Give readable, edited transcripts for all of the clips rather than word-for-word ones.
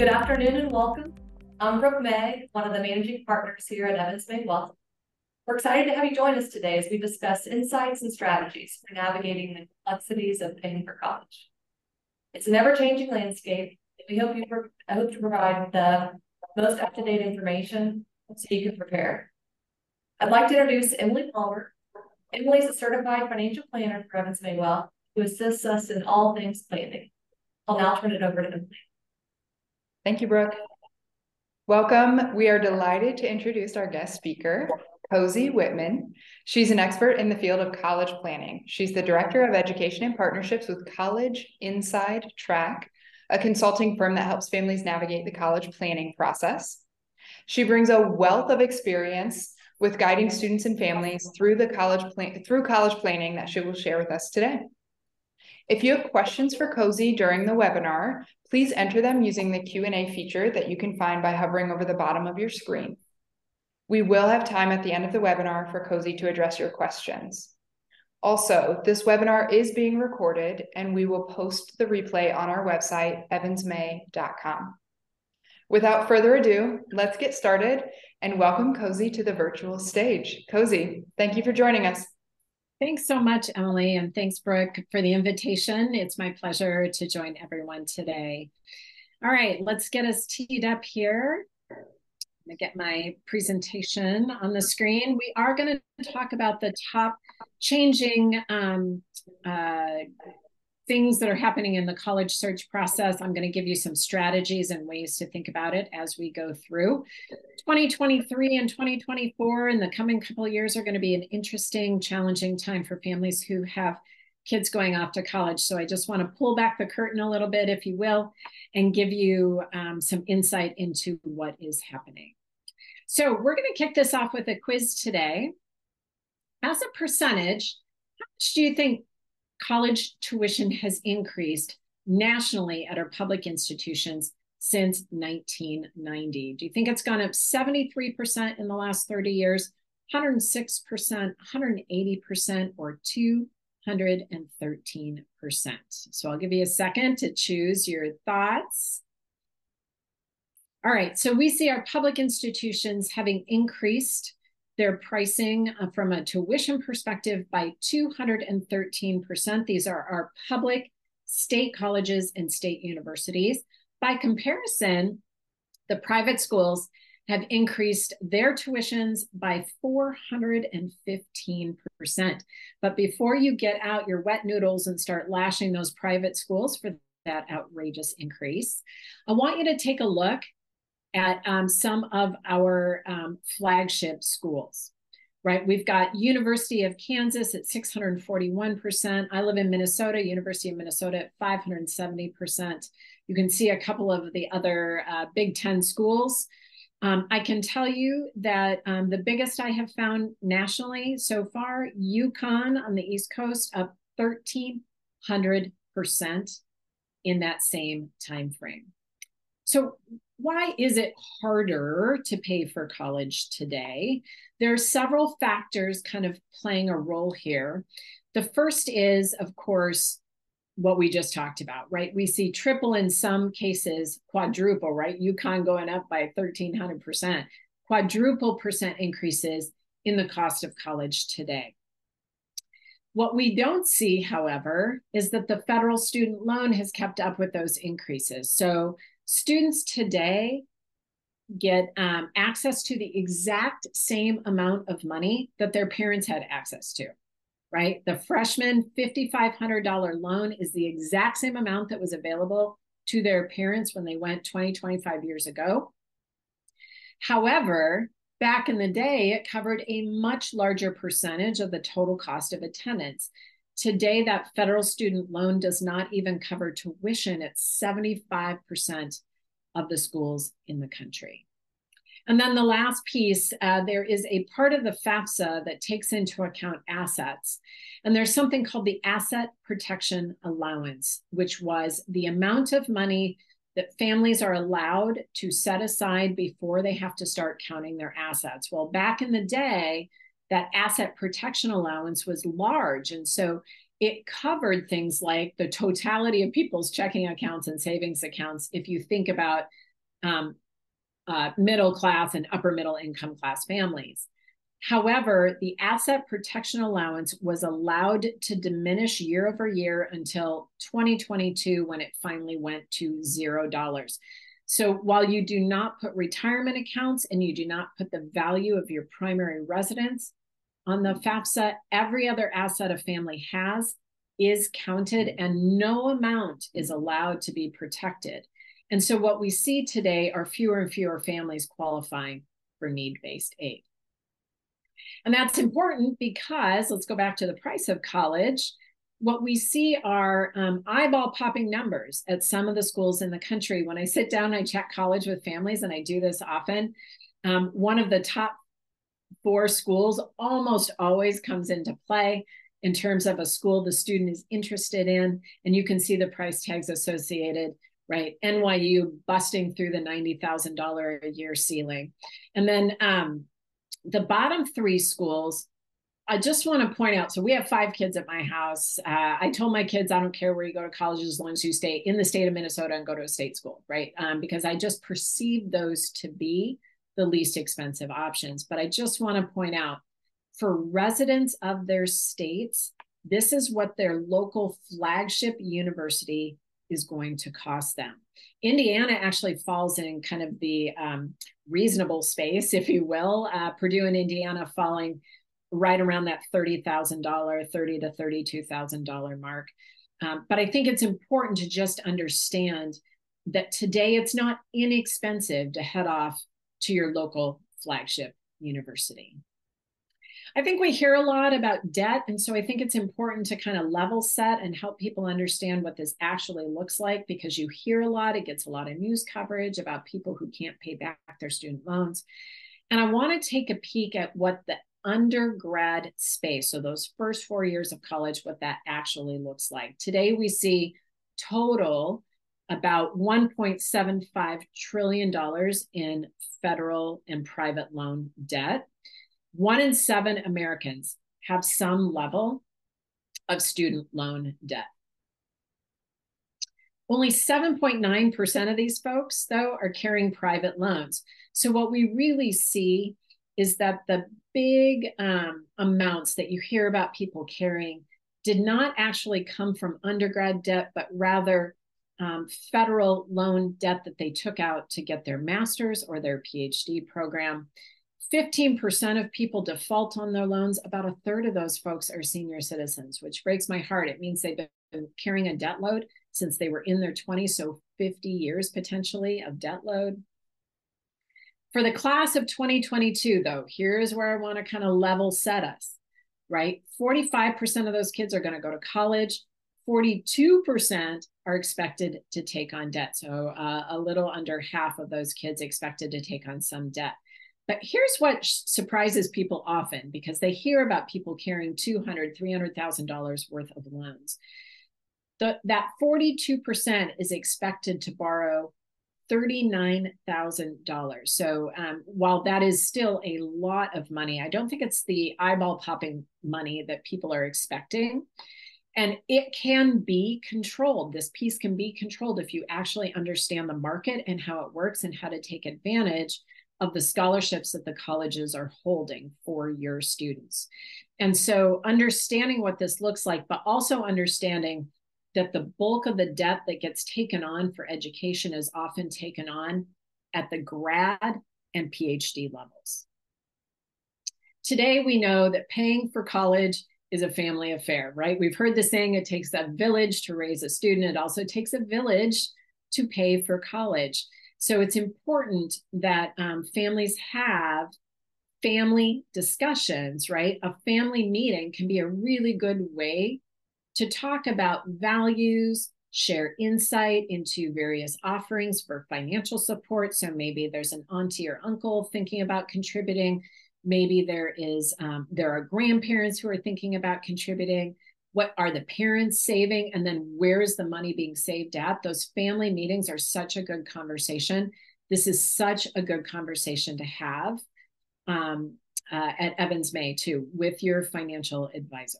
Good afternoon and welcome. I'm Brooke May, one of the managing partners here at Evans May Wealth. We're excited to have you join us today as we discuss insights and strategies for navigating the complexities of paying for college. It's an ever-changing landscape. I hope to provide the most up-to-date information so you can prepare. I'd like to introduce Emily Palmer. Emily is a certified financial planner for Evans May Wealth who assists us in all things planning. I'll now turn it over to Emily. Thank you, Brooke. Welcome. We are delighted to introduce our guest speaker, Cozy Wittman. She's an expert in the field of college planning. She's the Director of Education and Partnerships with College Inside Track, a consulting firm that helps families navigate the college planning process. She brings a wealth of experience with guiding students and families through college planning that she will share with us today. If you have questions for Cozy during the webinar, please enter them using the Q&A feature that you can find by hovering over the bottom of your screen. We will have time at the end of the webinar for Cozy to address your questions. Also, this webinar is being recorded and we will post the replay on our website, evansmay.com. Without further ado, let's get started and welcome Cozy to the virtual stage. Cozy, thank you for joining us. Thanks so much, Emily, and thanks, Brooke, for the invitation. It's my pleasure to join everyone today. All right, let's get us teed up here. I'm gonna get my presentation on the screen. We are going to talk about the top changing things that are happening in the college search process. I'm going to give you some strategies and ways to think about it as we go through. 2023 and 2024 in the coming couple of years are going to be an interesting, challenging time for families who have kids going off to college. So I just want to pull back the curtain a little bit, if you will, and give you some insight into what is happening. So we're going to kick this off with a quiz today. As a percentage, how much do you think college tuition has increased nationally at our public institutions since 1990? Do you think it's gone up 73% in the last 30 years, 106%, 180%, or 213%? So I'll give you a second to choose your thoughts. All right, so we see our public institutions having increased their pricing from a tuition perspective by 213%. These are our public state colleges and state universities. By comparison, the private schools have increased their tuitions by 415%. But before you get out your wet noodles and start lashing those private schools for that outrageous increase, I want you to take a look at some of our flagship schools, right? We've got University of Kansas at 641%. I live in Minnesota, University of Minnesota at 570%. You can see a couple of the other Big Ten schools. I can tell you that the biggest I have found nationally so far, UConn on the East Coast, up 1,300% in that same time frame. So why is it harder to pay for college today? There are several factors kind of playing a role here. The first is, of course, what we just talked about, right? We see triple, in some cases, quadruple, right? UConn going up by 1,300%, quadruple percent increases in the cost of college today. What we don't see, however, is that the federal student loan has kept up with those increases. So students today get access to the exact same amount of money that their parents had access to, right? The freshman $5,500 loan is the exact same amount that was available to their parents when they went 20, 25 years ago. However, back in the day, it covered a much larger percentage of the total cost of attendance. Today, that federal student loan does not even cover tuition at 75% of the schools in the country. And then the last piece, there is a part of the FAFSA that takes into account assets. And there's something called the Asset Protection Allowance, which was the amount of money that families are allowed to set aside before they have to start counting their assets. Well, back in the day, that asset protection allowance was large. And so it covered things like the totality of people's checking accounts and savings accounts. If you think about middle class and upper middle income class families. However, the asset protection allowance was allowed to diminish year over year until 2022, when it finally went to $0. So while you do not put retirement accounts and you do not put the value of your primary residence on the FAFSA, every other asset a family has is counted, and no amount is allowed to be protected. And so what we see today are fewer and fewer families qualifying for need-based aid. And that's important because, let's go back to the price of college. What we see are eyeball popping numbers at some of the schools in the country. When I sit down and I check college with families, and I do this often, one of the top 4 schools almost always comes into play in terms of a school the student is interested in. And you can see the price tags associated, right? NYU busting through the $90,000 a year ceiling. And then the bottom 3 schools, I just want to point out, so we have 5 kids at my house. I told my kids, I don't care where you go to college as long as you stay in the state of Minnesota and go to a state school, right? Because I just perceive those to be the least expensive options. But I just want to point out, for residents of their states, this is what their local flagship university is going to cost them. Indiana actually falls in kind of the reasonable space, if you will. Purdue and Indiana falling right around that $30,000, $30,000 to $32,000 mark. But I think it's important to just understand that today it's not inexpensive to head off to your local flagship university. I think we hear a lot about debt, and so I think it's important to kind of level set and help people understand what this actually looks like, because you hear a lot, it gets a lot of news coverage about people who can't pay back their student loans. And I want to take a peek at what the undergrad space, so those first 4 years of college, what that actually looks like. Today we see total about $1.75 trillion in federal and private loan debt. 1 in 7 Americans have some level of student loan debt. Only 7.9% of these folks, though, are carrying private loans. So what we really see is that the big amounts that you hear about people carrying did not actually come from undergrad debt, but rather federal loan debt that they took out to get their master's or their PhD program. 15% of people default on their loans. About 1/3 of those folks are senior citizens, which breaks my heart. It means they've been carrying a debt load since they were in their 20s, so 50 years potentially of debt load. For the class of 2022, though, here's where I want to kind of level set us, right? 45% of those kids are going to go to college. 42% are expected to take on debt. So a little under half of those kids expected to take on some debt. But here's what surprises people often, because they hear about people carrying $200,000, $300,000 worth of loans. That 42% is expected to borrow $39,000. So while that is still a lot of money, I don't think it's the eyeball popping money that people are expecting. And it can be controlled. This piece can be controlled if you actually understand the market and how it works and how to take advantage of the scholarships that the colleges are holding for your students. And so understanding what this looks like, but also understanding that the bulk of the debt that gets taken on for education is often taken on at the grad and PhD levels. Today, we know that paying for college is a family affair, right? We've heard the saying, it takes a village to raise a student. It also takes a village to pay for college. So it's important that families have family discussions, right? A family meeting can be a really good way to talk about values, share insight into various offerings for financial support. So maybe there's an auntie or uncle thinking about contributing. Maybe there are grandparents who are thinking about contributing. What are the parents saving? And then where is the money being saved at? Those family meetings are such a good conversation. This is such a good conversation to have at Evans May too, with your financial advisor.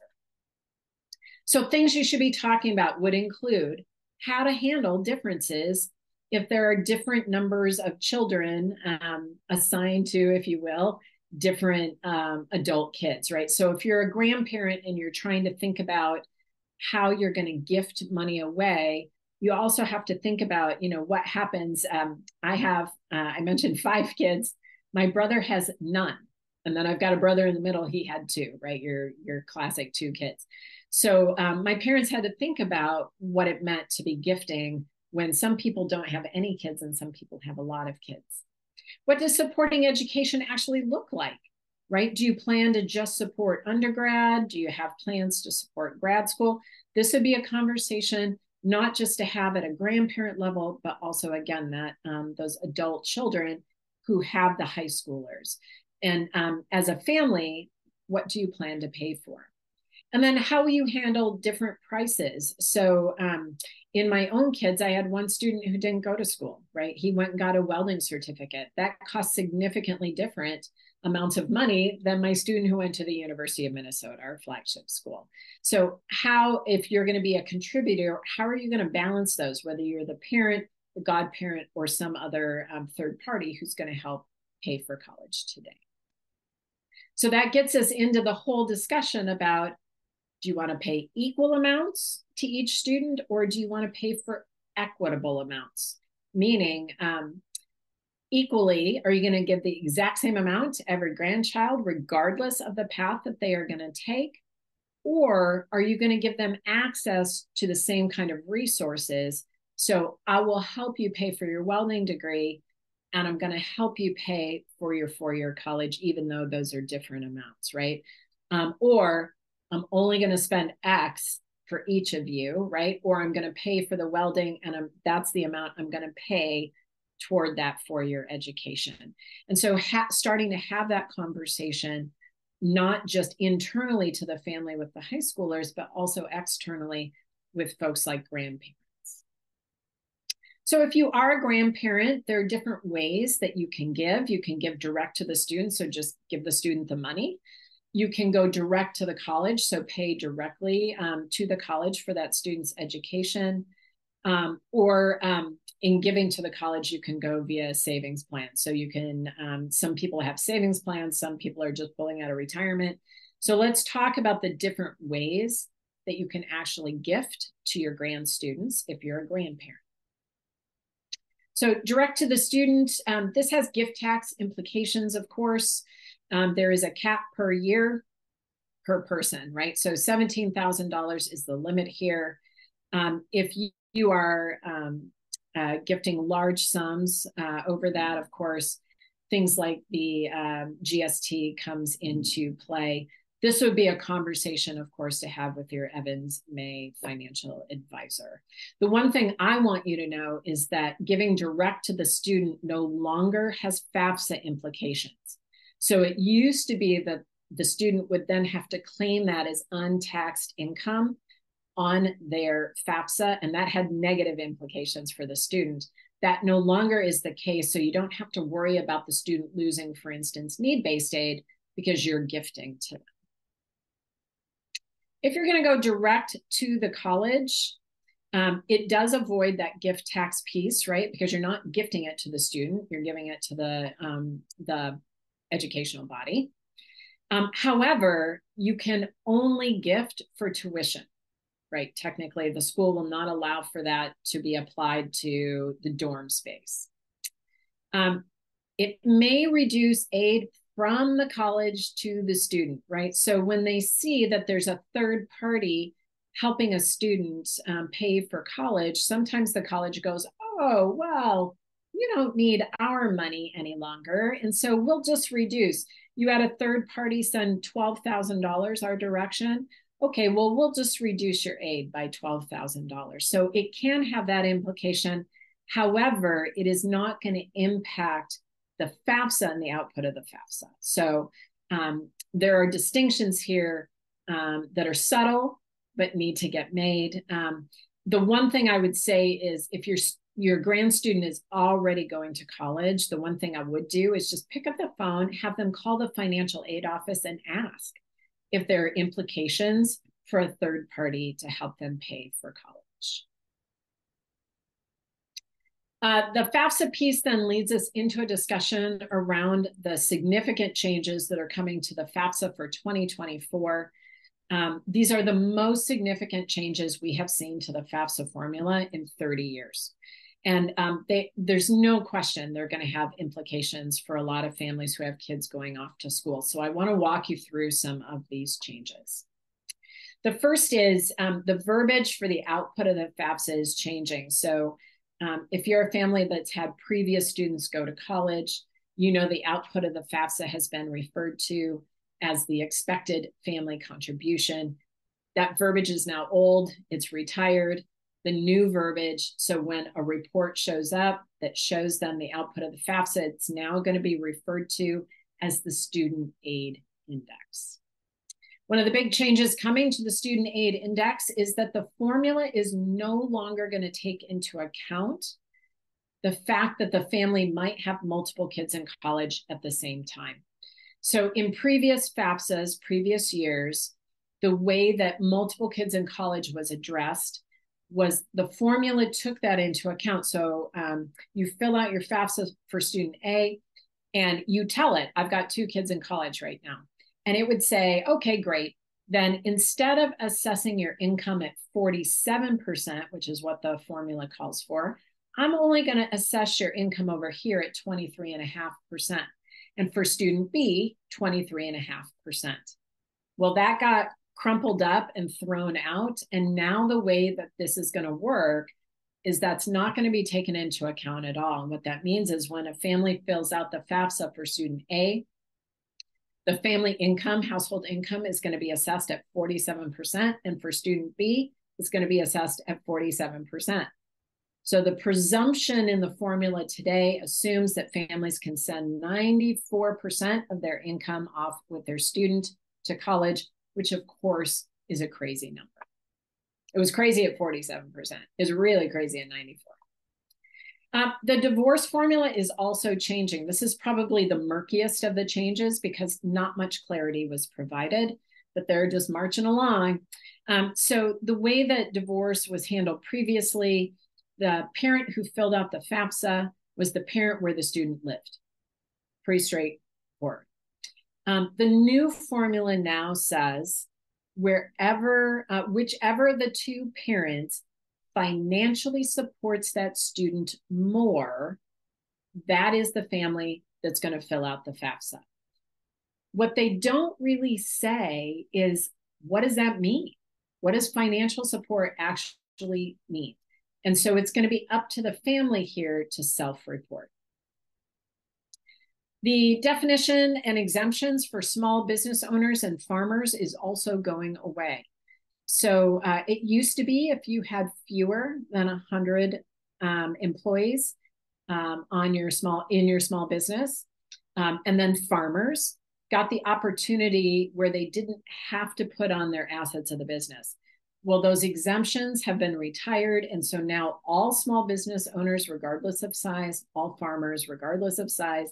So things you should be talking about would include how to handle differences if there are different numbers of children assigned to, if you will, different adult kids, right? So if you're a grandparent and you're trying to think about how you're going to gift money away, you also have to think about, what happens. I mentioned 5 kids. My brother has none. And then I've got a brother in the middle. He had 2, right? Your classic 2 kids. So my parents had to think about what it meant to be gifting when some people don't have any kids and some people have a lot of kids. What does supporting education actually look like, right? Do you plan to just support undergrad? Do you have plans to support grad school? This would be a conversation not just to have at a grandparent level, but also, again, that those adult children who have the high schoolers. And as a family, what do you plan to pay for? And then how will you handle different prices? So in my own kids, I had one student who didn't go to school, right? He went and got a welding certificate. That cost significantly different amounts of money than my student who went to the University of Minnesota, our flagship school. So if you're going to be a contributor, how are you going to balance those, whether you're the parent, the godparent, or some other third party who's going to help pay for college today? So that gets us into the whole discussion about, do you want to pay equal amounts to each student, or do you want to pay for equitable amounts? Meaning, equally, are you going to give the exact same amount to every grandchild, regardless of the path that they are going to take? Or are you going to give them access to the same kind of resources? So I will help you pay for your welding degree, and I'm going to help you pay for your 4-year college, even though those are different amounts, right? Or I'm only going to spend X for each of you, right? Or I'm going to pay for the welding, and that's the amount I'm going to pay toward that 4-year education. And so starting to have that conversation, not just internally to the family with the high schoolers, but also externally with folks like grandparents. So if you are a grandparent, there are different ways that you can give. You can give direct to the student, so just give the student the money. You can go direct to the college, so pay directly to the college for that student's education. Or in giving to the college, you can go via savings plan. So you can, some people have savings plans, some people are just pulling out of retirement. So let's talk about the different ways that you can actually gift to your grand students if you're a grandparent. So direct to the student, this has gift tax implications, of course. There is a cap per year per person, right? So $17,000 is the limit here. If you are gifting large sums over that, of course, things like the GST comes into play. This would be a conversation, of course, to have with your Evans May financial advisor. The one thing I want you to know is that giving direct to the student no longer has FAFSA implications. So it used to be that the student would then have to claim that as untaxed income on their FAFSA, and that had negative implications for the student. That no longer is the case, so you don't have to worry about the student losing, for instance, need-based aid because you're gifting to them. If you're going to go direct to the college, it does avoid that gift tax piece, right? Because you're not gifting it to the student, you're giving it to the educational body. However, you can only gift for tuition, right? Technically, the school will not allow for that to be applied to the dorm space. It may reduce aid from the college to the student, right? So when they see that there's a third party helping a student pay for college, sometimes the college goes, oh, well, you don't need our money any longer, and so we'll just reduce. You had a third party send $12,000 our direction. Okay, well, we'll just reduce your aid by $12,000. So it can have that implication. However, it is not going to impact the FAFSA and the output of the FAFSA. So there are distinctions here that are subtle, but need to get made. The one thing I would say is if your grand student is already going to college, the one thing I would do is just pick up the phone, have them call the financial aid office and ask if there are implications for a third party to help them pay for college. The FAFSA piece then leads us into a discussion around the significant changes that are coming to the FAFSA for 2024. These are the most significant changes we have seen to the FAFSA formula in 30 years. And there's no question they're going to have implications for a lot of families who have kids going off to school. So I want to walk you through some of these changes. The first is the verbiage for the output of the FAFSA is changing. So if you're a family that's had previous students go to college, you know the output of the FAFSA has been referred to as the expected family contribution. That verbiage is now old, it's retired. The new verbiage, so when a report shows up that shows them the output of the FAFSA, it's now going to be referred to as the Student Aid Index. One of the big changes coming to the Student Aid Index is that the formula is no longer going to take into account the fact that the family might have multiple kids in college at the same time. So in previous FAFSAs, previous years, the way that multiple kids in college was addressed was the formula took that into account. So you fill out your FAFSA for student A and you tell it, I've got 2 kids in college right now. And it would say, okay, great. Then instead of assessing your income at 47%, which is what the formula calls for, I'm only going to assess your income over here at 23.5%. And for student B, 23.5%. Well, that got crumpled up and thrown out. And now the way that this is going to work is that's not going to be taken into account at all. And what that means is when a family fills out the FAFSA for student A, the family income, household income is going to be assessed at 47%. And for student B, it's going to be assessed at 47%. So the presumption in the formula today assumes that families can send 94% of their income off with their student to college, which of course is a crazy number. It was crazy at 47%. It's really crazy at 94. The divorce formula is also changing. This is probably the murkiest of the changes because not much clarity was provided, but they're just marching along. So the way that divorce was handled previously, the parent who filled out the FAFSA was the parent where the student lived. Pretty straightforward. The new formula now says whichever the 2 parents financially supports that student more, that is the family that's going to fill out the FAFSA. What they don't really say is, what does that mean? What does financial support actually mean? And so it's going to be up to the family here to self-report. The definition and exemptions for small business owners and farmers is also going away. So it used to be if you had fewer than 100 employees in your small business, and then farmers got the opportunity where they didn't have to put on their assets of the business. Well, those exemptions have been retired. And so now all small business owners, regardless of size, all farmers, regardless of size,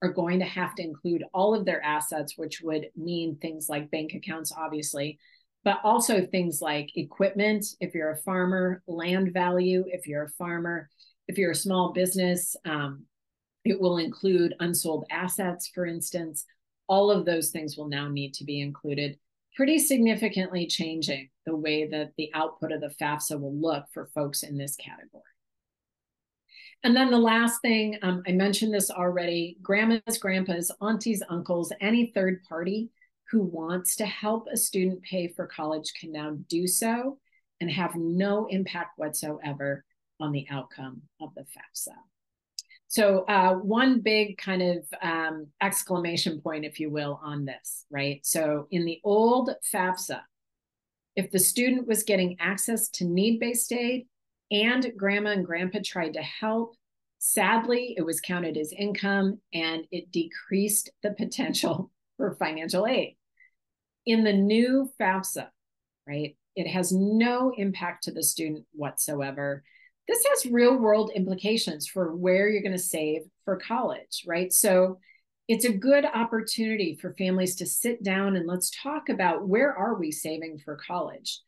are going to have to include all of their assets, which would mean things like bank accounts, obviously, but also things like equipment, if you're a farmer, land value, if you're a farmer, if you're a small business, it will include unsold assets, for instance. All of those things will now need to be included, pretty significantly changing the way that the output of the FAFSA will look for folks in this category. And then the last thing, I mentioned this already, grandmas, grandpas, aunties, uncles, any third party who wants to help a student pay for college can now do so and have no impact whatsoever on the outcome of the FAFSA. So one big kind of exclamation point, if you will, on this, right? So in the old FAFSA, if the student was getting access to need-based aid and grandma and grandpa tried to help, sadly, it was counted as income and it decreased the potential for financial aid. In the new FAFSA, right, it has no impact to the student whatsoever. This has real world implications for where you're going to save for college, right? So it's a good opportunity for families to sit down and let's talk about where are we saving for college?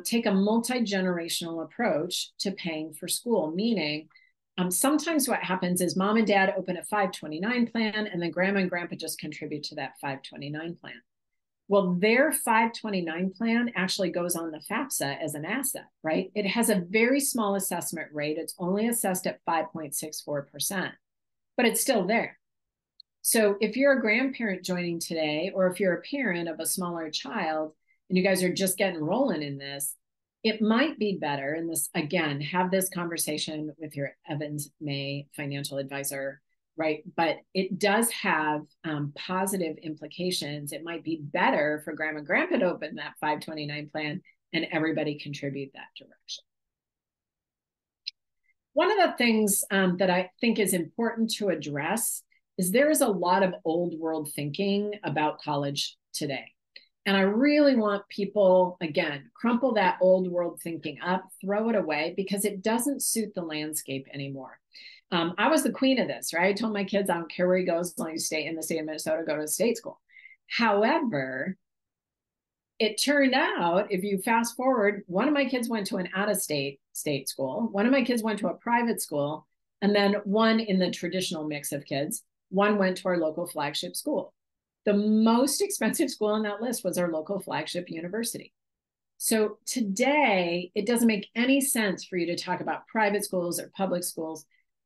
Take a multi-generational approach to paying for school, meaning Sometimes what happens is mom and dad open a 529 plan, and then grandma and grandpa just contribute to that 529 plan. Well, their 529 plan actually goes on the FAFSA as an asset, right? It has a very small assessment rate. It's only assessed at 5.64%, but it's still there. So if you're a grandparent joining today, or if you're a parent of a smaller child and you guys are just getting rolling in this, it might be better, and this, again, have this conversation with your Evans May financial advisor, right? But it does have positive implications. It might be better for grandma and grandpa to open that 529 plan and everybody contribute that direction. One of the things that I think is important to address is there is a lot of old world thinking about college today. And I really want people, again, crumple that old world thinking up, throw it away, because it doesn't suit the landscape anymore. I was the queen of this, right? I told my kids, I don't care where he goes, as long as you stay in the state of Minnesota, go to a state school. However, it turned out, if you fast forward, one of my kids went to an out-of-state state school. One of my kids went to a private school. And then one in the traditional mix of kids, one went to our local flagship school. The most expensive school on that list was our local flagship university. So today, it doesn't make any sense for you to talk about private schools or public schools,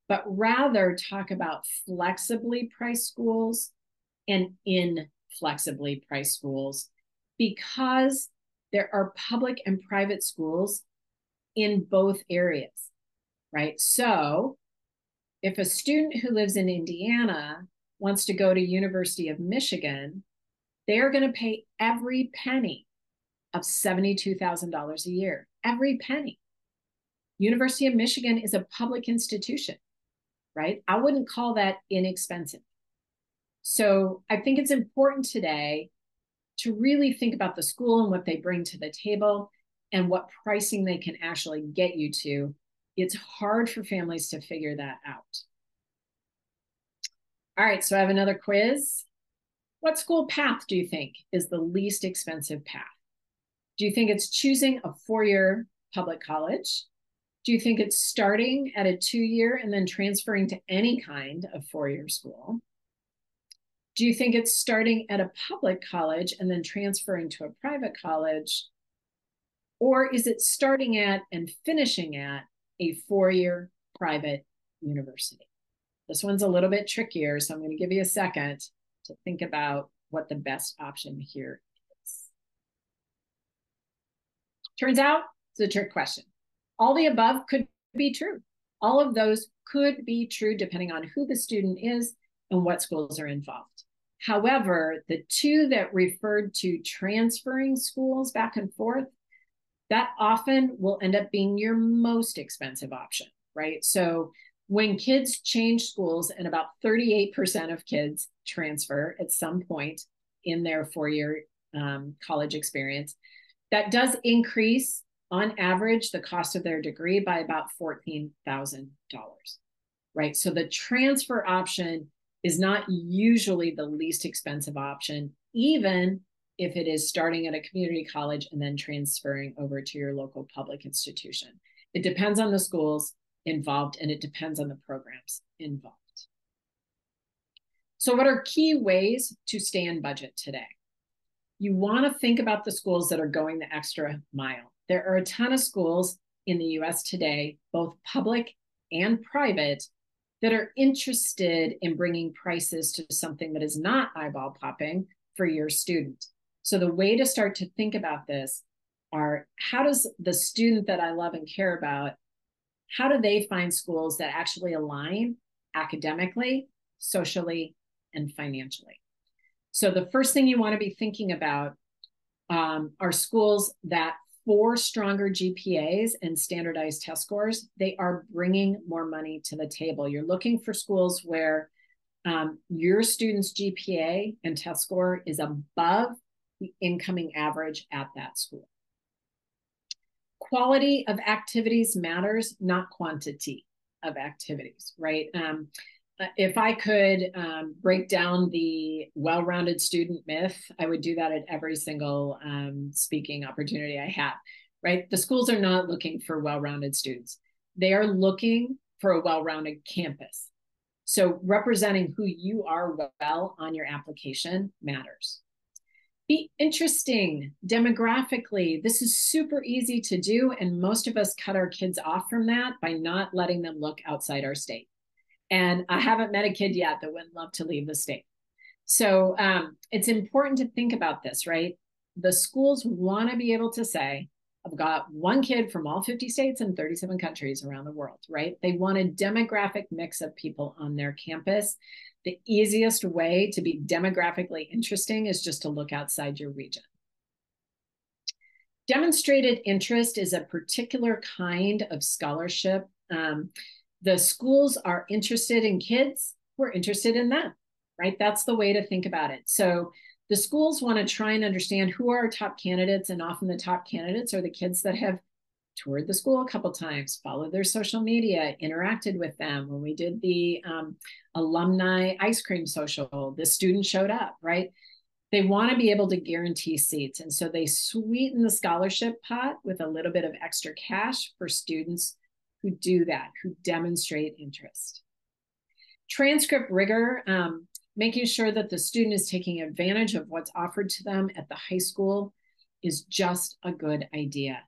but rather talk about flexibly priced schools and inflexibly priced schools, because there are public and private schools in both areas, right? So if a student who lives in Indiana wants to go to University of Michigan, they're going to pay every penny of $72,000 a year, every penny. University of Michigan is a public institution, right? I wouldn't call that inexpensive. So I think it's important today to really think about the school and what they bring to the table and what pricing they can actually get you to. It's hard for families to figure that out. All right, so I have another quiz. What school path do you think is the least expensive path? Do you think it's choosing a four-year public college? Do you think it's starting at a two-year and then transferring to any kind of four-year school? Do you think it's starting at a public college and then transferring to a private college? Or is it starting at and finishing at a four-year private university? This one's a little bit trickier, so I'm going to give you a second to think about what the best option here is. Turns out it's a trick question. All the above could be true. All of those could be true depending on who the student is and what schools are involved. However, the two that referred to transferring schools back and forth, that often will end up being your most expensive option, right? So when kids change schools, and about 38% of kids transfer at some point in their four-year college experience, that does increase, on average, the cost of their degree by about $14,000, right? So the transfer option is not usually the least expensive option, even if it is starting at a community college and then transferring over to your local public institution. It depends on the schools involved, and it depends on the programs involved. So what are key ways to stay in budget today? You want to think about the schools that are going the extra mile. There are a ton of schools in the US today, both public and private, that are interested in bringing prices to something that is not eyeball popping for your student. So the way to start to think about this are, how does the student that I love and care about, how do they find schools that actually align academically, socially, and financially? So the first thing you want to be thinking about are schools that, for stronger GPAs and standardized test scores, they are bringing more money to the table. You're looking for schools where your student's GPA and test score is above the incoming average at that school. Quality of activities matters, not quantity of activities, right? If I could break down the well-rounded student myth, I would do that at every single speaking opportunity I have, right? The schools are not looking for well-rounded students. They are looking for a well-rounded campus. So representing who you are well on your application matters. Be interesting demographically. This is super easy to do, and most of us cut our kids off from that by not letting them look outside our state. And I haven't met a kid yet that wouldn't love to leave the state. So it's important to think about this, right? The schools want to be able to say, I've got one kid from all 50 states and 37 countries around the world, right? They want a demographic mix of people on their campus. The easiest way to be demographically interesting is just to look outside your region. Demonstrated interest is a particular kind of scholarship. The schools are interested in kids, we're interested in them, right? That's the way to think about it. So the schools want to try and understand who are our top candidates, and often the top candidates are the kids that have toured the school a couple times, followed their social media, interacted with them. When we did the alumni ice cream social, the student showed up, right? They want to be able to guarantee seats. And so they sweeten the scholarship pot with a little bit of extra cash for students who do that, who demonstrate interest. Transcript rigor, making sure that the student is taking advantage of what's offered to them at the high school is just a good idea.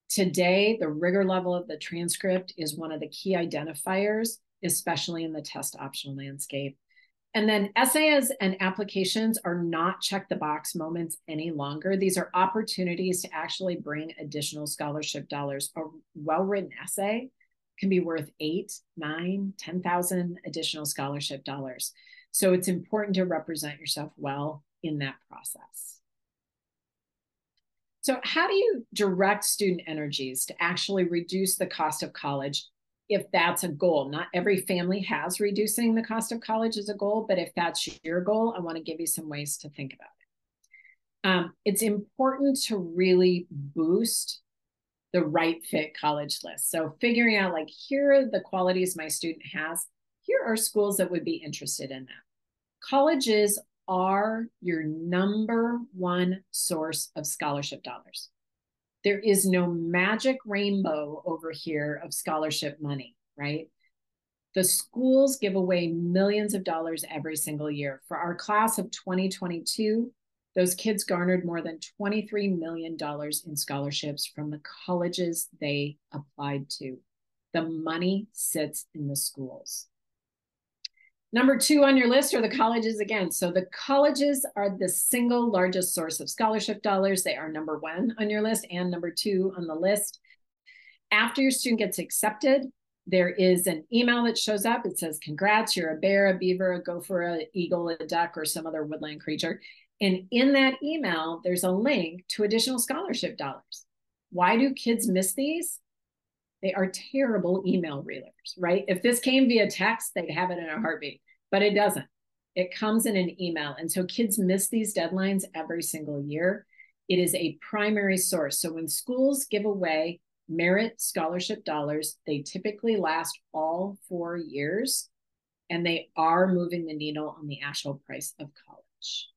Today, the rigor level of the transcript is one of the key identifiers, especially in the test optional landscape. And then essays and applications are not check the box moments any longer. These are opportunities to actually bring additional scholarship dollars. A well-written essay can be worth 8, 9, 10,000 additional scholarship dollars. So it's important to represent yourself well in that process. So how do you direct student energies to actually reduce the cost of college if that's a goal? Not every family has reducing the cost of college as a goal, but if that's your goal, I want to give you some ways to think about it. It's important to really boost the right fit college list. So figuring out, like, here are the qualities my student has. Here are schools that would be interested in that. Colleges are your #1 source of scholarship dollars. There is no magic rainbow over here of scholarship money, right? The schools give away millions of dollars every single year. For our class of 2022, those kids garnered more than $23 million in scholarships from the colleges they applied to. The money sits in the schools. #2 on your list are the colleges again. So the colleges are the single largest source of scholarship dollars. They are #1 on your list and #2 on the list. After your student gets accepted, there is an email that shows up. It says, congrats, you're a bear, a beaver, a gopher, an eagle, a duck, or some other woodland creature. And in that email, there's a link to additional scholarship dollars. Why do kids miss these? They are terrible email readers, right? If this came via text, they'd have it in a heartbeat, but it doesn't. It comes in an email. And so kids miss these deadlines every single year. It is a primary source. So when schools give away merit scholarship dollars, they typically last all 4 years, and they are moving the needle on the actual price of college.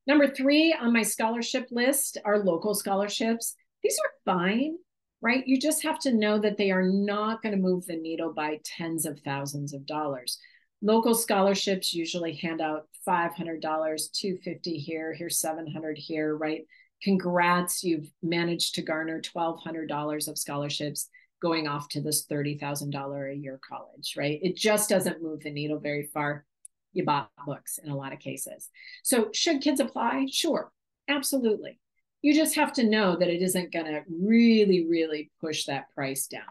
#3 on my scholarship list are local scholarships. These are fine, right? You just have to know that they are not going to move the needle by tens of thousands of dollars. Local scholarships usually hand out $500, $250 here, here's $700 here, right? Congrats, you've managed to garner $1,200 of scholarships going off to this $30,000 a year college, right? It just doesn't move the needle very far. You bought books in a lot of cases. So should kids apply? Sure, absolutely. You just have to know that it isn't going to really, really push that price down.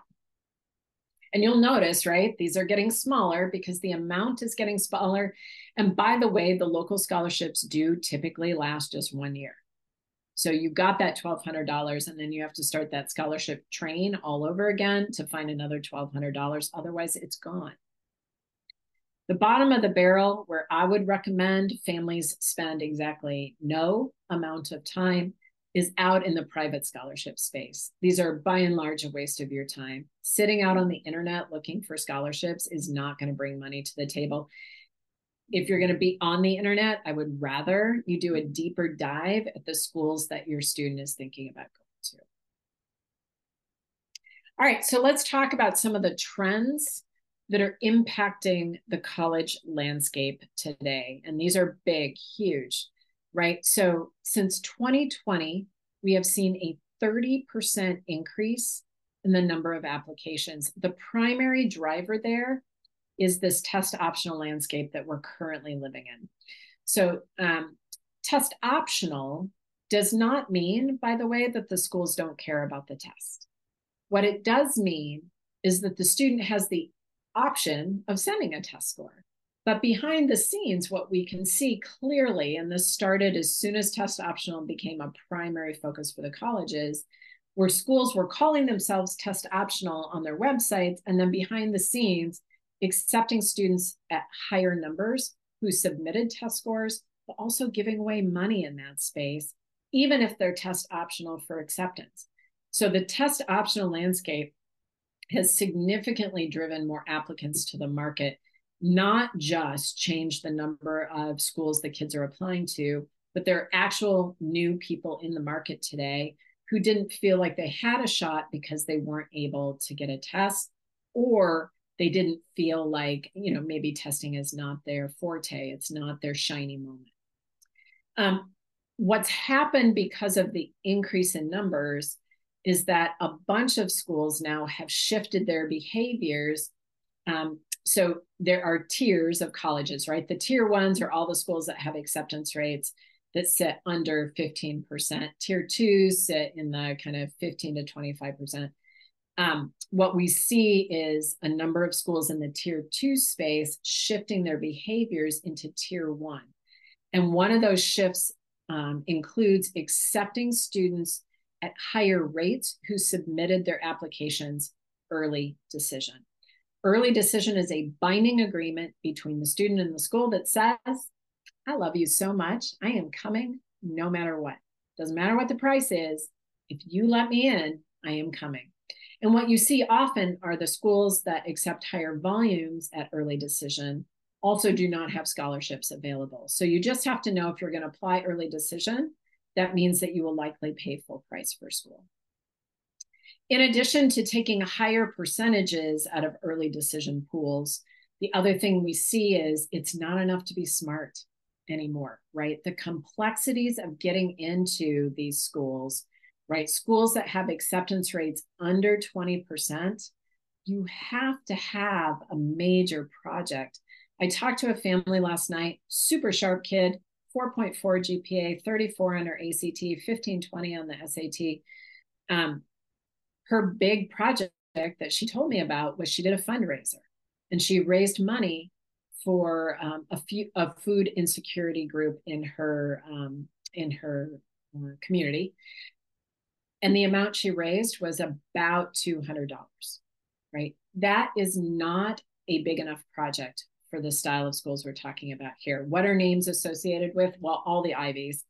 And you'll notice, right, these are getting smaller because the amount is getting smaller. And by the way, the local scholarships do typically last just 1 year. So you got that $1,200, and then you have to start that scholarship train all over again to find another $1,200. Otherwise, it's gone. The bottom of the barrel, where I would recommend families spend exactly no amount of time, is out in the private scholarship space. These are by and large a waste of your time. Sitting out on the internet looking for scholarships is not going to bring money to the table. If you're going to be on the internet, I would rather you do a deeper dive at the schools that your student is thinking about going All right, so let's talk about some of the trends that are impacting the college landscape today. And these are big, huge, right? So since 2020, we have seen a 30% increase in the number of applications. The primary driver there is this test optional landscape that we're currently living in. So test optional does not mean, by the way, that the schools don't care about the test. What it does mean is that the student has the option of sending a test score. But behind the scenes, what we can see clearly, and this started as soon as test optional became a primary focus for the colleges, where schools were calling themselves test optional on their websites, and then behind the scenes, accepting students at higher numbers who submitted test scores, but also giving away money in that space, even if they're test optional for acceptance. So the test optional landscape has significantly driven more applicants to the market, not just changed the number of schools that kids are applying to, but there are actual new people in the market today who didn't feel like they had a shot because they weren't able to get a test, or they didn't feel like, maybe testing is not their forte, it's not their shiny moment. What's happened because of the increase in numbers is that a bunch of schools now have shifted their behaviors. So there are tiers of colleges, right? The tier ones are all the schools that have acceptance rates that sit under 15%. Tier twos sit in the kind of 15 to 25%. What we see is a number of schools in the tier two space shifting their behaviors into tier one. And one of those shifts includes accepting students at higher rates who submitted their applications early decision. Early decision is a binding agreement between the student and the school that says, I love you so much, I am coming no matter what. Doesn't matter what the price is, if you let me in, I am coming. And what you see often are the schools that accept higher volumes at early decision also do not have scholarships available. So you just have to know if you're going to apply early decision, that means that you will likely pay full price for school. In addition to taking higher percentages out of early decision pools, the other thing we see is it's not enough to be smart anymore, right? The complexities of getting into these schools, right? Schools that have acceptance rates under 20%, you have to have a major project. I talked to a family last night, super sharp kid, 4.4 GPA, 34 on her ACT, 1520 on the SAT. Her big project that she told me about was she did a fundraiser, and she raised money for a food insecurity group in her community. And the amount she raised was about $200, right? That is not a big enough project for the style of schools we're talking about here. What are names associated with? Well, all the Ivies,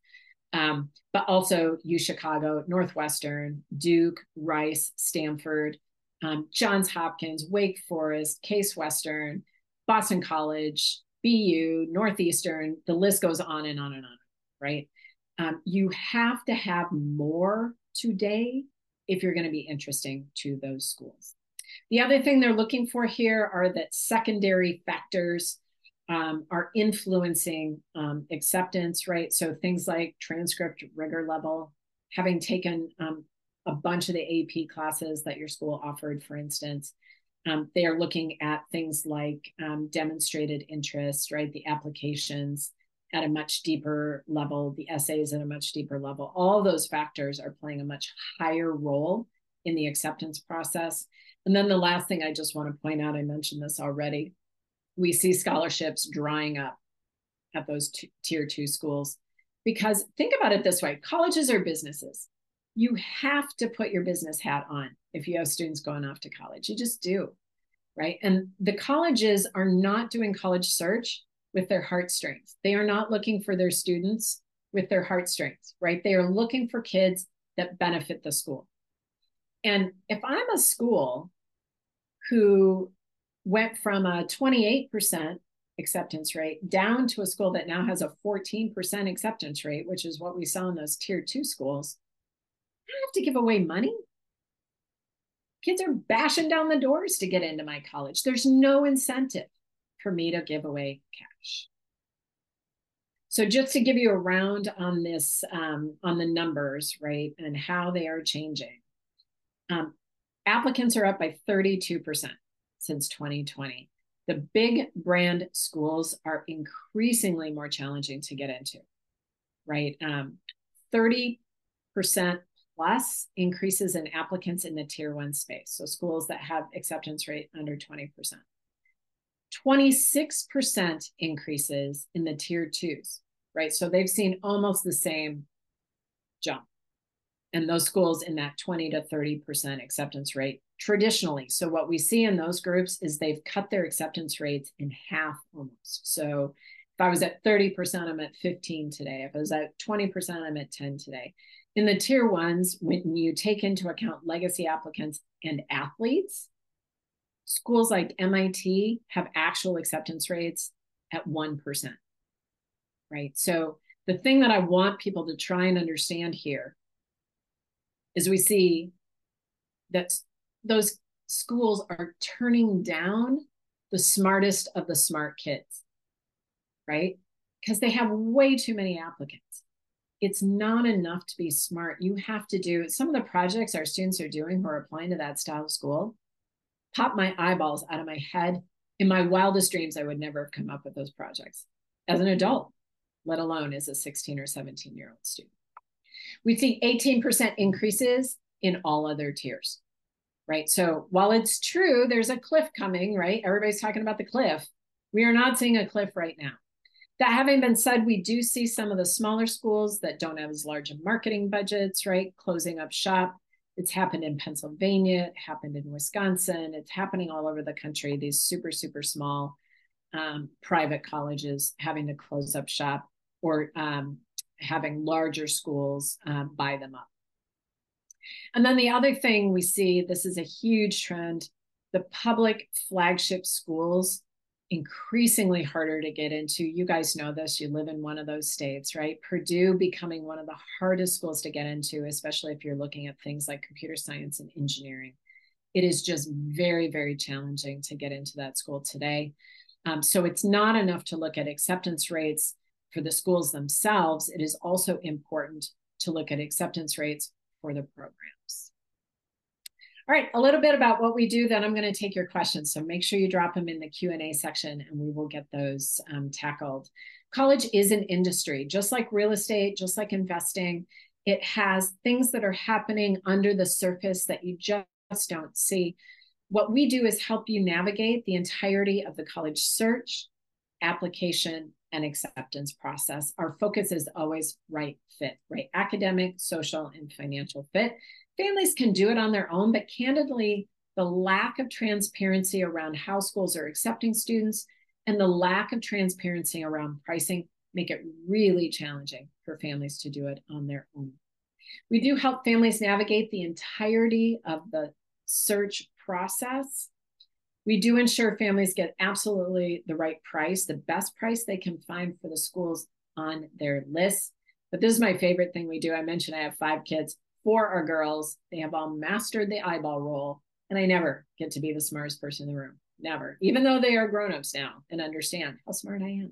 but also UChicago, Northwestern, Duke, Rice, Stanford, Johns Hopkins, Wake Forest, Case Western, Boston College, BU, Northeastern, the list goes on and on and on, right? You have to have more today if you're going to be interesting to those schools. The other thing they're looking for here are that secondary factors are influencing acceptance, right? So things like transcript rigor level, having taken a bunch of the AP classes that your school offered, for instance. They are looking at things like demonstrated interest, right? The applications at a much deeper level, the essays at a much deeper level. All those factors are playing a much higher role in the acceptance process. And then the last thing I just want to point out, I mentioned this already, we see scholarships drying up at those tier two schools. Because think about it this way, colleges are businesses. You have to put your business hat on if you have students going off to college. You just do, right? And the colleges are not doing college search with their heartstrings. They are not looking for their students with their heartstrings, right? They are looking for kids that benefit the school. And if I'm a school who went from a 28% acceptance rate down to a school that now has a 14% acceptance rate, which is what we saw in those tier two schools, I have to give away money. Kids are bashing down the doors to get into my college. There's no incentive for me to give away cash. So just to give you a round on this, on the numbers, right, and how they are changing. Applicants are up by 32% since 2020. The big brand schools are increasingly more challenging to get into, right? 30% plus increases in applicants in the tier 1 space. So schools that have acceptance rate under 20%. 26% increases in the tier 2s, right? So they've seen almost the same jump. And those schools in that 20 to 30% acceptance rate traditionally. So what we see in those groups is they've cut their acceptance rates in half almost. So if I was at 30%, I'm at 15 today. If I was at 20%, I'm at 10 today. In the tier 1s, when you take into account legacy applicants and athletes, schools like MIT have actual acceptance rates at 1%, right? So the thing that I want people to try and understand here is we see that those schools are turning down the smartest of the smart kids, right? Because they have way too many applicants. It's not enough to be smart. You have to do some of the projects our students are doing who are applying to that style of school. Pop my eyeballs out of my head. In my wildest dreams, I would never have come up with those projects as an adult, let alone as a 16 or 17-year-old student. We see 18% increases in all other tiers, right? So while it's true, there's a cliff coming, right? Everybody's talking about the cliff. We are not seeing a cliff right now. That having been said, we do see some of the smaller schools that don't have as large of marketing budgets, right? Closing up shop. It's happened in Pennsylvania, it happened in Wisconsin, it's happening all over the country, these super, super small private colleges having to close up shop or having larger schools buy them up. And then the other thing we see, this is a huge trend, the public flagship schools, increasingly harder to get into. You guys know this, you live in one of those states, right? Purdue becoming one of the hardest schools to get into, especially if you're looking at things like computer science and engineering. It is just very, very challenging to get into that school today. So it's not enough to look at acceptance rates for the schools themselves. It is also important to look at acceptance rates for the programs. All right, a little bit about what we do, then I'm going to take your questions. So make sure you drop them in the Q&A section and we will get those tackled. College is an industry, just like real estate, just like investing. It has things that are happening under the surface that you just don't see. What we do is help you navigate the entirety of the college search, application, and acceptance process. Our focus is always right fit, right? Academic, social, and financial fit. Families can do it on their own, but candidly, the lack of transparency around how schools are accepting students and the lack of transparency around pricing make it really challenging for families to do it on their own. We do help families navigate the entirety of the search process. We do ensure families get absolutely the right price, the best price they can find for the schools on their list. But this is my favorite thing we do. I mentioned I have 5 kids. 4 are girls. They have all mastered the eyeball roll. And I never get to be the smartest person in the room. Never. Even though they are grown-ups now and understand how smart I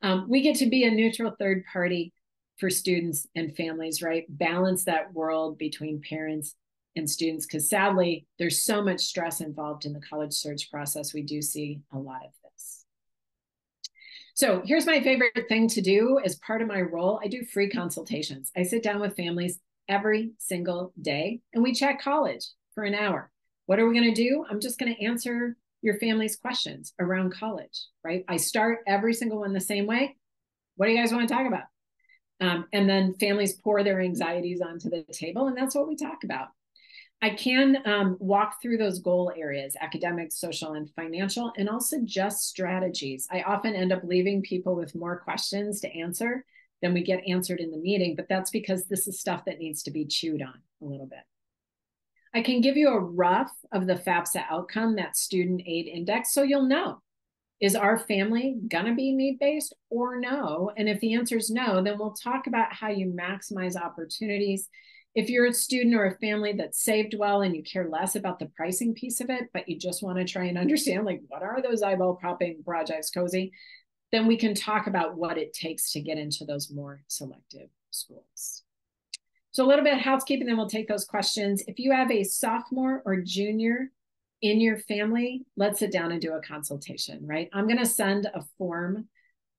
am. We get to be a neutral third party for students and families, right? Balance that world between parents and students, because sadly, there's so much stress involved in the college search process. We do see a lot of this. So here's my favorite thing to do as part of my role. I do free consultations. I sit down with families every single day and we chat college for an hour. What are we going to do? I'm just going to answer your family's questions around college, right? I start every single one the same way. What do you guys want to talk about? And then families pour their anxieties onto the table, and that's what we talk about. I can walk through those goal areas, academic, social, and financial, and I'll suggest strategies. I often end up leaving people with more questions to answer than we get answered in the meeting, but that's because this is stuff that needs to be chewed on a little bit. I can give you a rough of the FAFSA outcome, that student aid index, so you'll know, is our family gonna be need-based or no? And if the answer is no, then we'll talk about how you maximize opportunities. If you're a student or a family that saved well and you care less about the pricing piece of it, but you just want to try and understand, like, what are those eyeball popping projects, Cozy, then we can talk about what it takes to get into those more selective schools. So a little bit of housekeeping, then we'll take those questions. If you have a sophomore or junior in your family, let's sit down and do a consultation, right? I'm going to send a form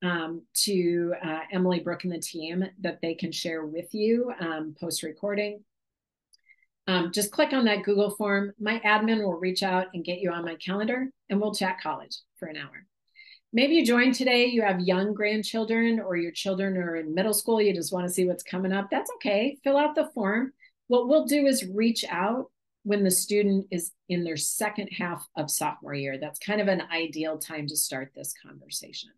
to Emily, Brooke, and the team that they can share with you post-recording. Just click on that Google form. My admin will reach out and get you on my calendar, and we'll chat college for an hour. Maybe you joined today, you have young grandchildren, or your children are in middle school, you just want to see what's coming up. That's okay. Fill out the form. What we'll do is reach out when the student is in their second half of sophomore year. That's kind of an ideal time to start this conversation.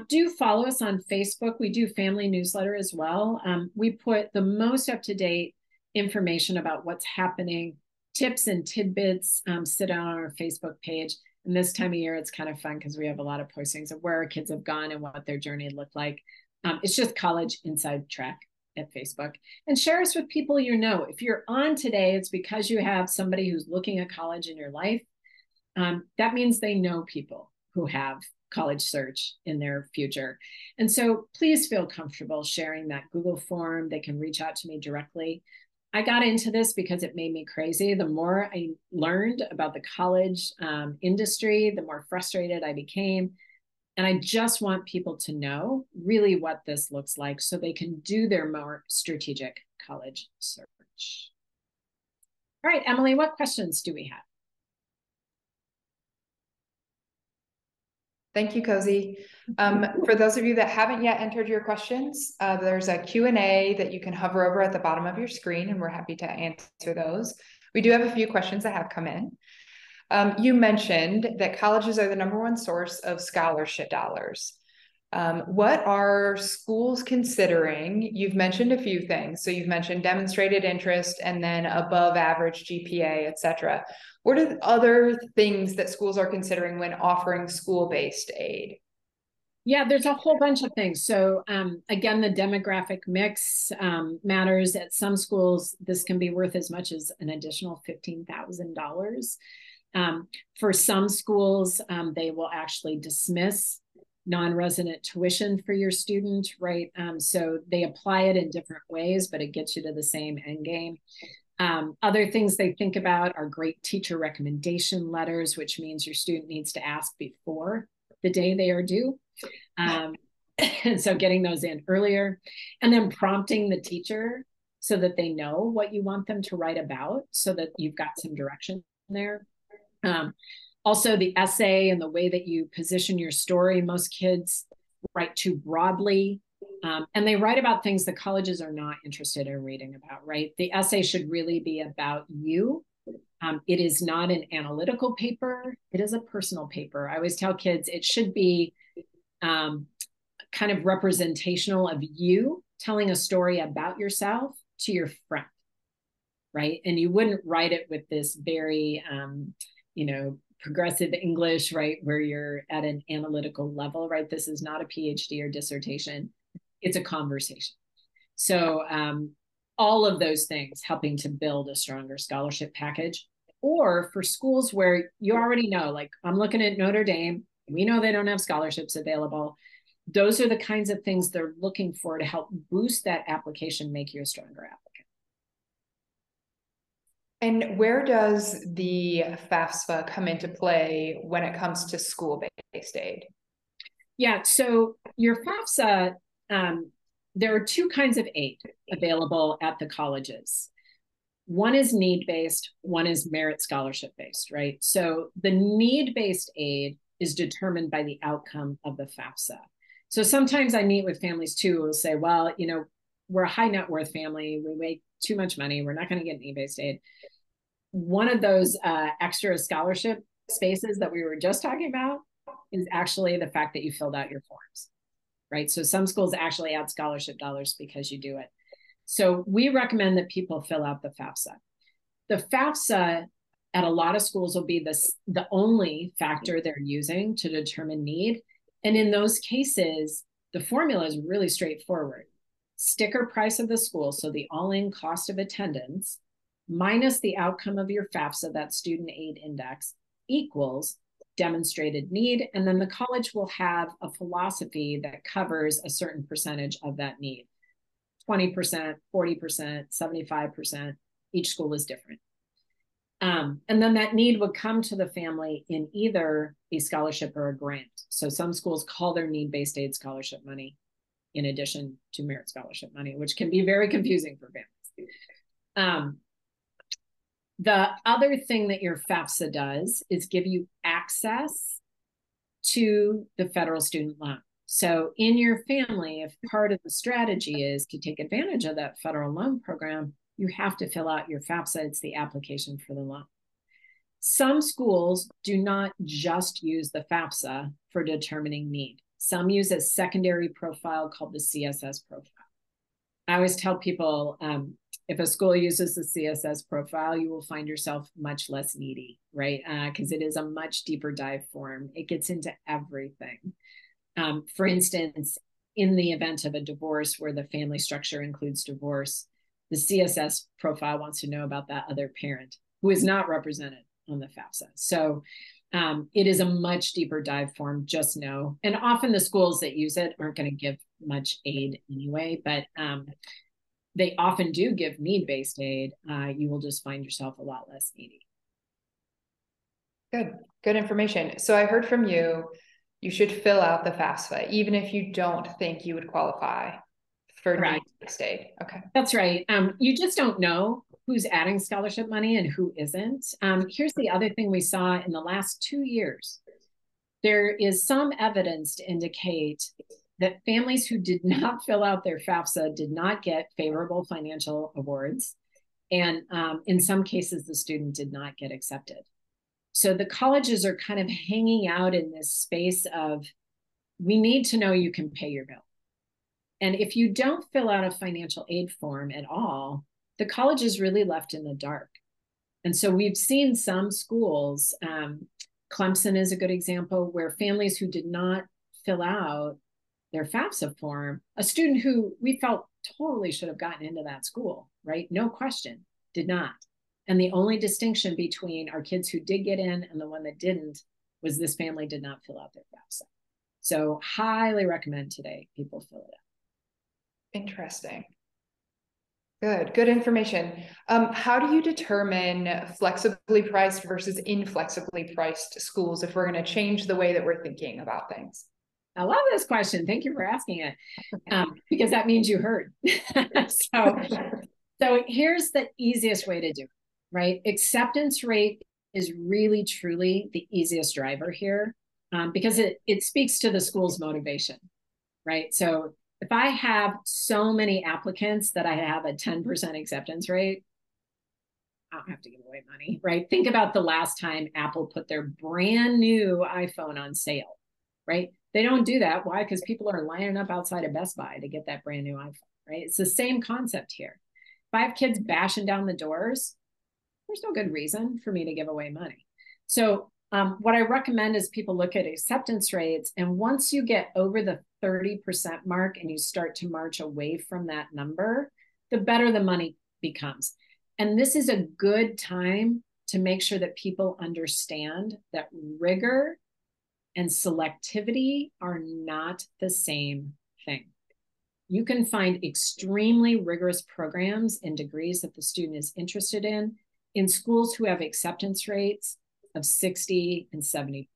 Do follow us on Facebook. We do family newsletter as well. We put the most up-to-date information about what's happening, tips and tidbits sit on our Facebook page. And this time of year, it's kind of fun because we have a lot of postings of where our kids have gone and what their journey looked like. It's just College Inside Track at Facebook. And share us with people you know. If you're on today, it's because you have somebody who's looking at college in your life. That means they know people who have college search in their future. And so please feel comfortable sharing that Google form. They can reach out to me directly. I got into this because it made me crazy. The more I learned about the college industry, the more frustrated I became. And I just want people to know really what this looks like so they can do their more strategic college search. All right, Emily, what questions do we have? Thank you, Cozy. For those of you that haven't yet entered your questions, there's a Q&A that you can hover over at the bottom of your screen, and we're happy to answer those. We do have a few questions that have come in. You mentioned that colleges are the #1 source of scholarship dollars. What are schools considering? You've mentioned a few things. So you've mentioned demonstrated interest and then above average GPA, et cetera. What are the other things that schools are considering when offering school-based aid? Yeah, there's a whole bunch of things. So again, the demographic mix matters. At some schools, this can be worth as much as an additional $15,000. For some schools, they will actually dismiss non-resident tuition for your student, right? So they apply it in different ways, but it gets you to the same end game. Other things they think about are great teacher recommendation letters, which means your student needs to ask before the day they are due. And so getting those in earlier, and then prompting the teacher so that they know what you want them to write about so that you've got some direction there. Also, the essay and the way that you position your story. Most kids write too broadly, and they write about things that colleges are not interested in reading about, right? The essay should really be about you. It is not an analytical paper. It is a personal paper. I always tell kids it should be kind of representational of you telling a story about yourself to your friend, right? And you wouldn't write it with this very, progressive English, right? Where you're at an analytical level, right? This is not a PhD or dissertation. It's a conversation. So all of those things helping to build a stronger scholarship package. Or for schools where you already know, like I'm looking at Notre Dame, we know they don't have scholarships available. Those are the kinds of things they're looking for to help boost that application, make you a stronger applicant. And where does the FAFSA come into play when it comes to school-based aid? Yeah, so your FAFSA, there are two kinds of aid available at the colleges. One is need-based, one is merit scholarship-based, right? So the need-based aid is determined by the outcome of the FAFSA. So sometimes I meet with families too who will say, well, we're a high net worth family, we make too much money, we're not going to get need-based aid. One of those extra scholarship spaces that we were just talking about is actually the fact that you filled out your forms, right? So some schools actually add scholarship dollars because you do it. So we recommend that people fill out the FAFSA. The FAFSA at a lot of schools will be the only factor they're using to determine need. And in those cases, the formula is really straightforward. sticker price of the school, so the all-in cost of attendance, minus the outcome of your FAFSA, that student aid index, equals demonstrated need. And then the college will have a philosophy that covers a certain percentage of that need. 20%, 40%, 75%. Each school is different. And then that need would come to the family in either a scholarship or a grant. So some schools call their need-based aid scholarship money in addition to merit scholarship money, which can be very confusing for families. The other thing that your FAFSA does is give you access to the federal student loan. So in your family, if part of the strategy is to take advantage of that federal loan program, you have to fill out your FAFSA. It's the application for the loan. Some schools do not just use the FAFSA for determining need. Some use a secondary profile called the CSS profile. I always tell people, if a school uses the CSS profile, you will find yourself much less needy, right? Because it is a much deeper dive form. It gets into everything. For instance, in the event of a divorce where the family structure includes divorce, the CSS profile wants to know about that other parent who is not represented on the FAFSA. So it is a much deeper dive form, just know. And often the schools that use it aren't going to give much aid anyway, but they often do give need-based aid. You will just find yourself a lot less needy. Good information. So I heard from you, you should fill out the FAFSA, even if you don't think you would qualify for need-based aid. Okay. That's right. You just don't know who's adding scholarship money and who isn't. Here's the other thing we saw in the last 2 years. There is some evidence to indicate that families who did not fill out their FAFSA did not get favorable financial awards. And in some cases, the student did not get accepted. So the colleges are kind of hanging out in this space of, we need to know you can pay your bill. And if you don't fill out a financial aid form at all, the college is really left in the dark. And so we've seen some schools, Clemson is a good example, where families who did not fill out their FAFSA form, a student who we felt totally should have gotten into that school, right? No question, did not. And the only distinction between our kids who did get in and the one that didn't was this family did not fill out their FAFSA. So highly recommend today people fill it out. Interesting. Good information. How do you determine flexibly priced versus inflexibly priced schools if we're going to change the way that we're thinking about things? I love this question. Thank you for asking it, because that means you heard. So here's the easiest way to do it, right? Acceptance rate is really, truly the easiest driver here, because it speaks to the school's motivation, right? So if I have so many applicants that I have a 10% acceptance rate, I don't have to give away money, right? Think about the last time Apple put their brand new iPhone on sale, right? They don't do that. Why? Because people are lining up outside of Best Buy to get that brand new iPhone, right? It's the same concept here. If I have kids bashing down the doors, there's no good reason for me to give away money. So what I recommend is people look at acceptance rates. And once you get over the 30% mark and you start to march away from that number, the better the money becomes. And this is a good time to make sure that people understand that rigor and selectivity are not the same thing. You can find extremely rigorous programs and degrees that the student is interested in schools who have acceptance rates of 60 and 70%,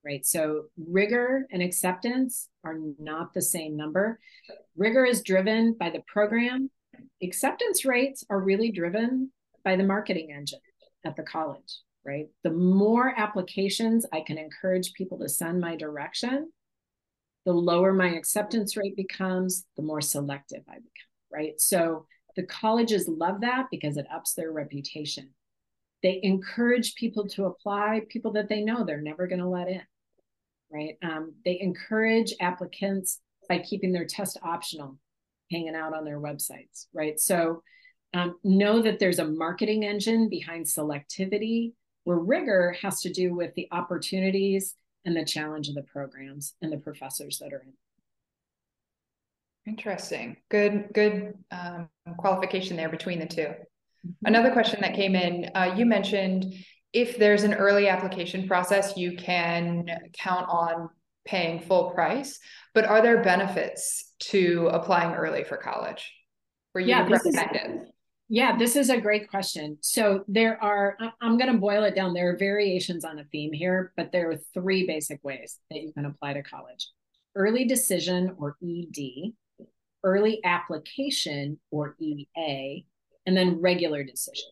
right? So rigor and acceptance are not the same number. Rigor is driven by the program. Acceptance rates are really driven by the marketing engine at the college, right? The more applications I can encourage people to send my direction, the lower my acceptance rate becomes, the more selective I become, right? So the colleges love that because it ups their reputation. They encourage people to apply, people that they know they're never going to let in, right? They encourage applicants by keeping their test optional, hanging out on their websites, right? So know that there's a marketing engine behind selectivity, where rigor has to do with the opportunities and the challenge of the programs and the professors that are in. Interesting. Good qualification there between the two. Another question that came in, you mentioned if there's an early application process, you can count on paying full price, but are there benefits to applying early for college where you would recommend it? Yeah, this is a great question. So I'm going to boil it down. There are variations on a theme here, but there are three basic ways that you can apply to college. Early decision, or ED, early application, or EA, and then regular decision.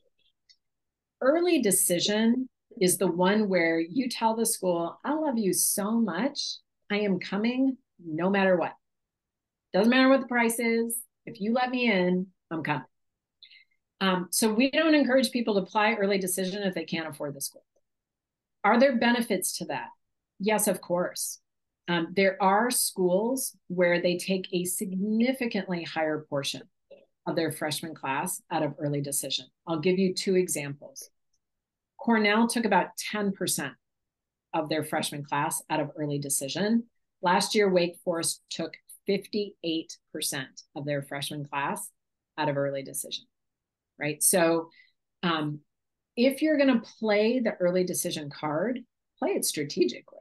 Early decision is the one where you tell the school, I love you so much, I am coming no matter what. Doesn't matter what the price is. If you let me in, I'm coming. So we don't encourage people to apply early decision if they can't afford the school. Are there benefits to that? Yes, of course. There are schools where they take a significantly higher portion of their freshman class out of early decision. I'll give you two examples. Cornell took about 10% of their freshman class out of early decision. Last year, Wake Forest took 58% of their freshman class out of early decision, right? So if you're going to play the early decision card, play it strategically,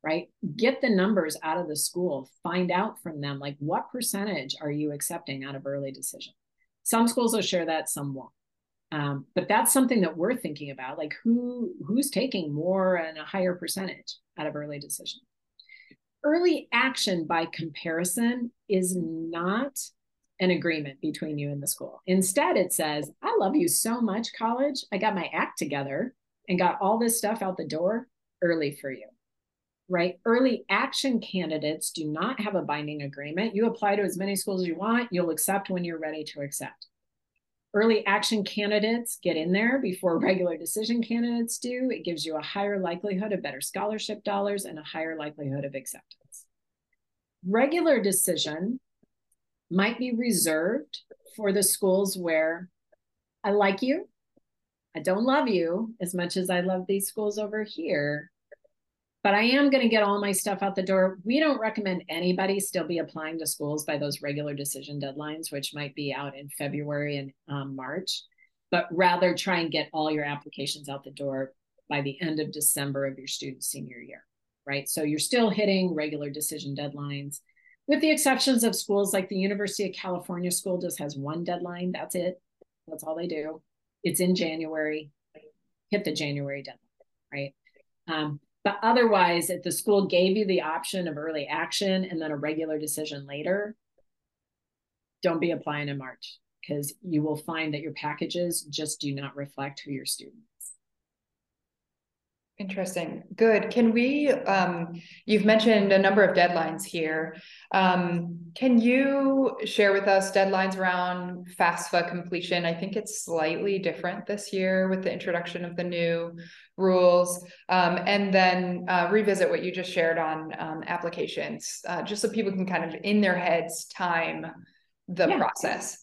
right? Get the numbers out of the school, find out from them, like, what percentage are you accepting out of early decision? Some schools will share that, some won't. But that's something that we're thinking about, like who's taking more and a higher percentage out of early decision. Early action, by comparison, is not an agreement between you and the school. Instead, it says, I love you so much, college. I got my act together and got all this stuff out the door early for you, right? Early action candidates do not have a binding agreement. You apply to as many schools as you want. You'll accept when you're ready to accept. Early action candidates get in there before regular decision candidates do. It gives you a higher likelihood of better scholarship dollars and a higher likelihood of acceptance. Regular decision might be reserved for the schools where I like you, I don't love you as much as I love these schools over here, but I am going to get all my stuff out the door. We don't recommend anybody still be applying to schools by those regular decision deadlines, which might be out in February and March, but rather try and get all your applications out the door by the end of December of your student senior year, right? So you're still hitting regular decision deadlines, with the exceptions of schools like the University of California school just has one deadline. That's it. That's all they do. It's in January. Hit the January deadline, right? But otherwise, if the school gave you the option of early action and then a regular decision later, don't be applying in March, because you will find that your packages just do not reflect who your student is. Interesting. Good. Can we, you've mentioned a number of deadlines here. Can you share with us deadlines around FAFSA completion? I think it's slightly different this year with the introduction of the new rules. And then revisit what you just shared on applications, just so people can kind of in their heads time the process.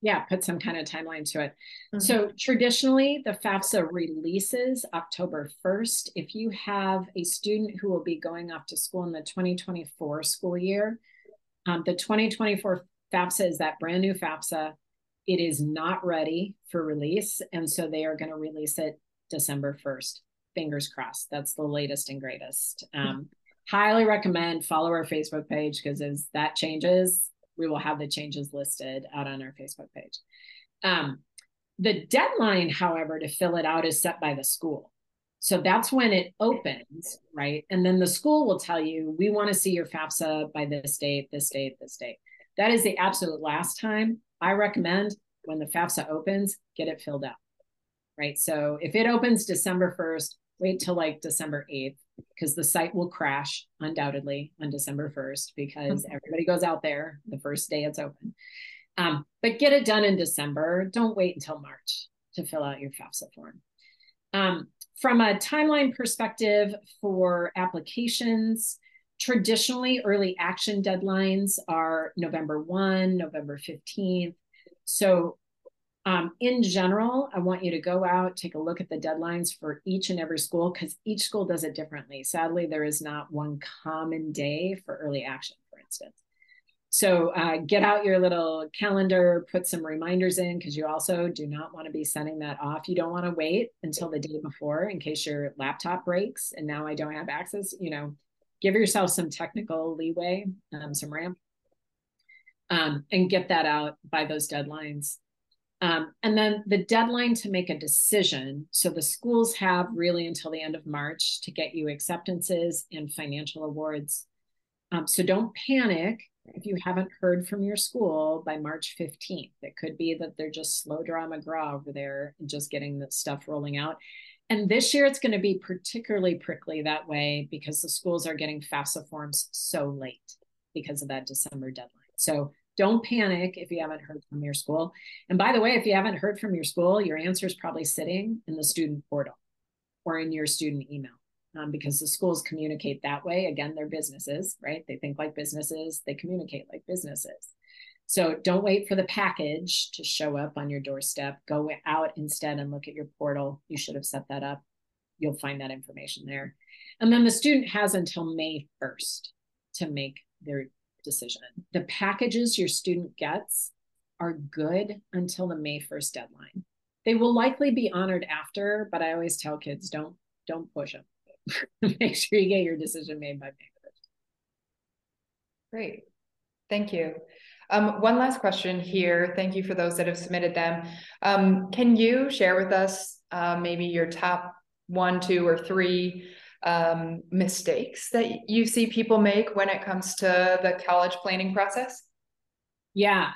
Yeah, put some kind of timeline to it. Mm-hmm. So traditionally, the FAFSA releases October 1st. If you have a student who will be going off to school in the 2024 school year, the 2024 FAFSA is that brand new FAFSA. It is not ready for release, and so they are going to release it December 1st. Fingers crossed. That's the latest and greatest. Highly recommend follow our Facebook page, because as that changes, we will have the changes listed out on our Facebook page. The deadline, however, to fill it out is set by the school. So that's when it opens, right? And then the school will tell you, we want to see your FAFSA by this date, this date, this date. That is the absolute last time. I recommend when the FAFSA opens, get it filled out, right? So if it opens December 1st, wait till like December 8th, because the site will crash undoubtedly on December 1st, because everybody goes out there the first day it's open. But get it done in December. Don't wait until March to fill out your FAFSA form. From a timeline perspective for applications, traditionally early action deadlines are November 1, November 15th. So in general, I want you to go out, take a look at the deadlines for each and every school, because each school does it differently. Sadly, there is not one common day for early action, for instance. So get out your little calendar, put some reminders in, because you also do not want to be sending that off. You don't want to wait until the day before in case your laptop breaks and now I don't have access. Give yourself some technical leeway, some ramp, and get that out by those deadlines. And then the deadline to make a decision. So the schools have really until the end of March to get you acceptances and financial awards. So don't panic if you haven't heard from your school by March 15th. It could be that they're just slow draw McGraw over there and just getting the stuff rolling out. And this year it's going to be particularly prickly that way because the schools are getting FAFSA forms so late because of that December deadline. So don't panic if you haven't heard from your school. And by the way, if you haven't heard from your school, your answer is probably sitting in the student portal or in your student email. Because the schools communicate that way. Again, they're businesses, right? They think like businesses, they communicate like businesses. So don't wait for the package to show up on your doorstep. Go out instead and look at your portal. You should have set that up. You'll find that information there. And then the student has until May 1st to make their decision. The packages your student gets are good until the May 1st deadline. They will likely be honored after, but I always tell kids, don't push them. Make sure you get your decision made by May 1st. Great. Thank you. One last question here. Thank you for those that have submitted them. Can you share with us maybe your top 1, 2, or 3 mistakes that you see people make when it comes to the college planning process? Yeah.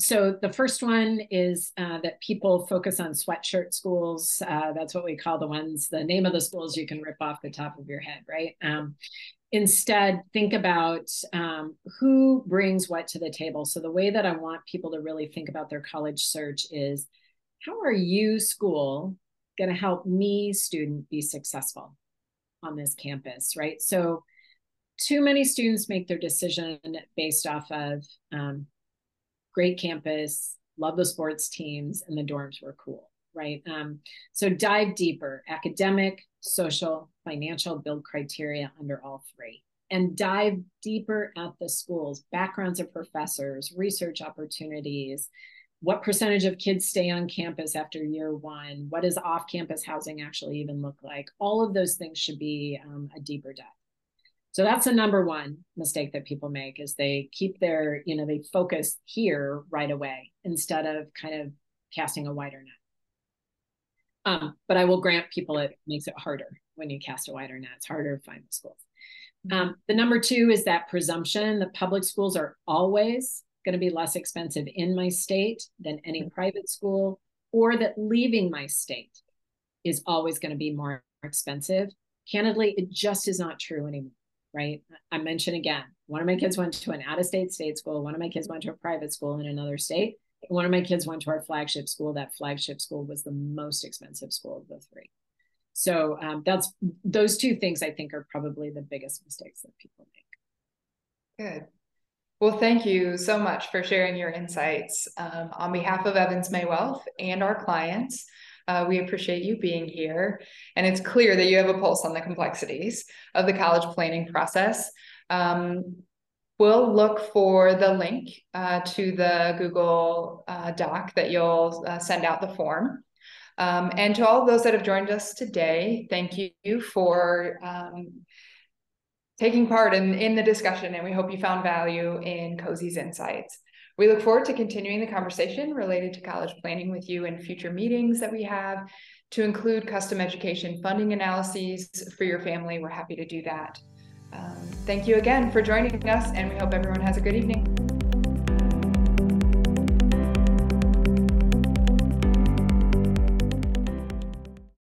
So the first one is that people focus on sweatshirt schools. That's what we call the name of the schools you can rip off the top of your head, right? Instead, think about who brings what to the table. So the way that I want people to really think about their college search is, how are you, school, going to help me, student, be successful on this campus, right? So too many students make their decision based off of great campus, love the sports teams, and the dorms were cool, right? So dive deeper, academic, social, financial, build criteria under all 3. And dive deeper at the schools, backgrounds of professors, research opportunities, what percentage of kids stay on campus after year 1, what does off-campus housing actually even look like? All of those things should be a deeper dive. So that's the number 1 mistake that people make, is they keep their, they focus here right away instead of kind of casting a wider net. But I will grant people it makes it harder when you cast a wider net. It's harder to find the schools. The number 2 is that presumption that public schools are always going to be less expensive in my state than any private school, or that leaving my state is always going to be more expensive. Candidly, it just is not true anymore. Right? I mentioned again, one of my kids went to an out-of-state state school. One of my kids went to a private school in another state. One of my kids went to our flagship school. That flagship school was the most expensive school of the 3. So those 2 things I think are probably the biggest mistakes that people make. Good. Well, thank you so much for sharing your insights. On behalf of Evans May Wealth and our clients, we appreciate you being here. And it's clear that you have a pulse on the complexities of the college planning process. We'll look for the link to the Google Doc that you'll send out the form. And to all of those that have joined us today, thank you for taking part in the discussion, and we hope you found value in Cozy's insights. We look forward to continuing the conversation related to college planning with you in future meetings that we have to include custom education funding analyses for your family. We're happy to do that. Thank you again for joining us, and we hope everyone has a good evening.